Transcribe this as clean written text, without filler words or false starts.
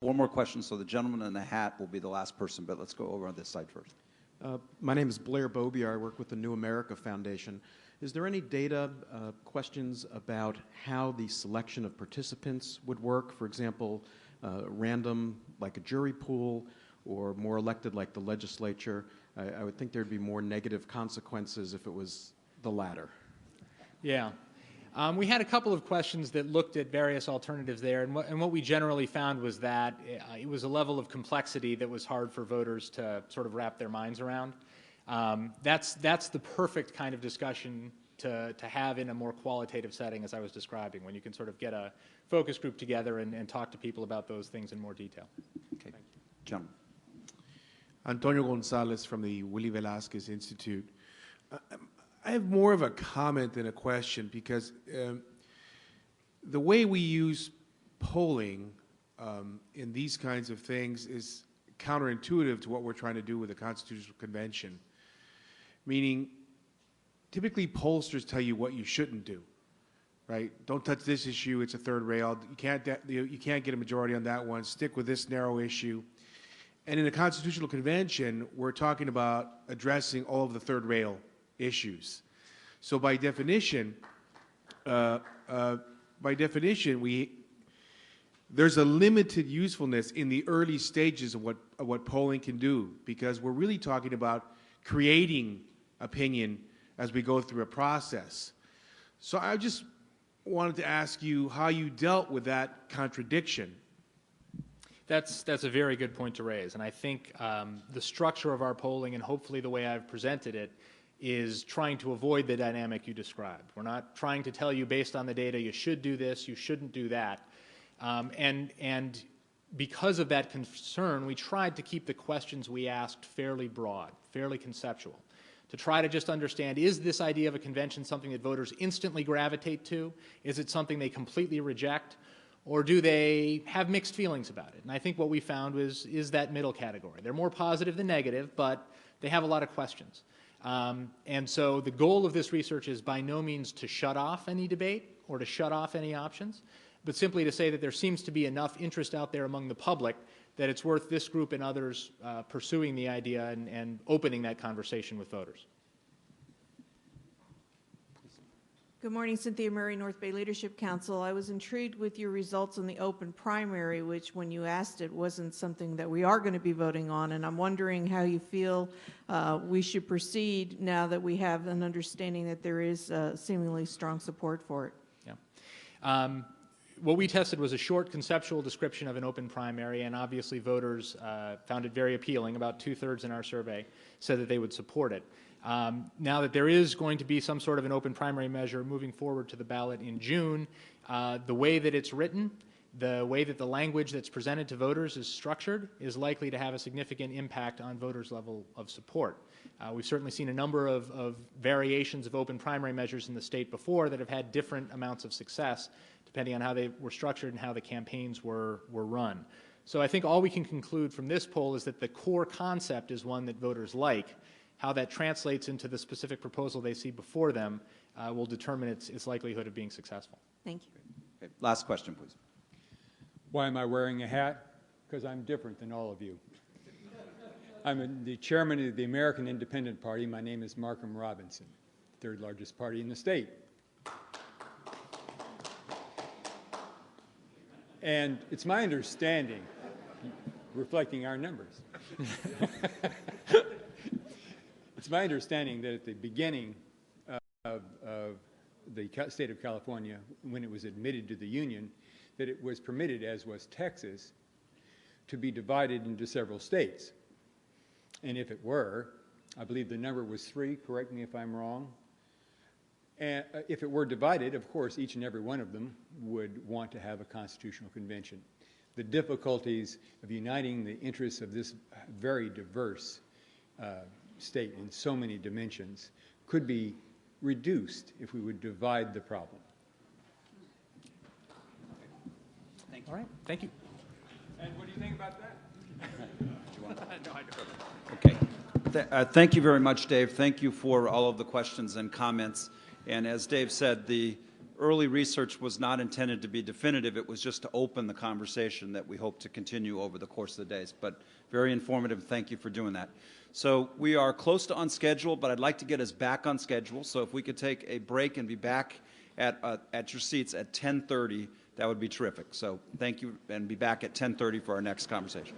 4 more questions, so the gentleman in the hat will be the last person, but let's go over on this side first. My name is Blair Bobier. I work with the New America Foundation. Is there any data, questions about how the selection of participants would work? For example, random, like a jury pool, or more elected like the legislature? I would think there'd be more negative consequences if it was the latter. Yeah. We had a couple of questions that looked at various alternatives there, and what we generally found was that it was a level of complexity that was hard for voters to sort of wrap their minds around. That's the perfect kind of discussion to have in a more qualitative setting, as I was describing, when you can sort of get a focus group together and talk to people about those things in more detail. Okay. Gentlemen. Antonio Gonzalez from the Willie Velazquez Institute. I have more of a comment than a question, because the way we use polling in these kinds of things is counterintuitive to what we're trying to do with the Constitutional Convention. Meaning, typically pollsters tell you what you shouldn't do, right? Don't touch this issue, it's a third rail. You can't get a majority on that one. Stick with this narrow issue. And in a Constitutional Convention, we're talking about addressing all of the third rail issues. So by definition, there's a limited usefulness in the early stages of what polling can do, because we're really talking about creating opinion as we go through a process. So I just wanted to ask you how you dealt with that contradiction. That's a very good point to raise, and I think the structure of our polling, and hopefully the way I've presented it, is trying to avoid the dynamic you described. We're not trying to tell you based on the data you should do this, you shouldn't do that. And because of that concern, we tried to keep the questions we asked fairly broad, fairly conceptual, to try to just understand, is this idea of a convention something that voters instantly gravitate to? Is it something they completely reject? Or do they have mixed feelings about it? And I think what we found is that middle category. They're more positive than negative, but they have a lot of questions. And so the goal of this research is by no means to shut off any debate or to shut off any options, but simply to say that there seems to be enough interest out there among the public that it's worth this group and others pursuing the idea and opening that conversation with voters. Good morning, Cynthia Murray, North Bay Leadership Council. I was intrigued with your results on the open primary, which when you asked it wasn't something that we are going to be voting on, and I'm wondering how you feel we should proceed now that we have an understanding that there is seemingly strong support for it. Yeah. What we tested was a short conceptual description of an open primary, and obviously voters found it very appealing. About 2/3 in our survey said that they would support it. Now that there is going to be some sort of an open primary measure moving forward to the ballot in June, the way that it's written, the way that the language that's presented to voters is structured is likely to have a significant impact on voters' level of support. We've certainly seen a number of variations of open primary measures in the state before that have had different amounts of success depending on how they were structured and how the campaigns were run. So I think all we can conclude from this poll is that the core concept is one that voters like. How that translates into the specific proposal they see before them will determine its likelihood of being successful. Thank you. Okay. Last question, please. Why am I wearing a hat? Because I'm different than all of you. I'm the chairman of the American Independent Party. My name is Markham Robinson, third largest party in the state. And it's my understanding, reflecting our numbers, it's my understanding that at the beginning of the state of California, when it was admitted to the Union, that it was permitted, as was Texas, to be divided into several states. And if it were, I believe the number was 3, correct me if I'm wrong. And if it were divided, of course, each and every one of them would want to have a constitutional convention. The difficulties of uniting the interests of this very diverse state in so many dimensions could be reduced if we would divide the problem. Thank you. All right. Thank you. And what do you think about that? No, I don't. Okay. Thank you very much, Dave. Thank you for all of the questions and comments. And as Dave said, the early research was not intended to be definitive. It was just to open the conversation that we hope to continue over the course of the days. But very informative. Thank you for doing that. So we are close to on schedule, but I'd like to get us back on schedule. So if we could take a break and be back at your seats at 10:30, that would be terrific. So thank you, and be back at 10:30 for our next conversation.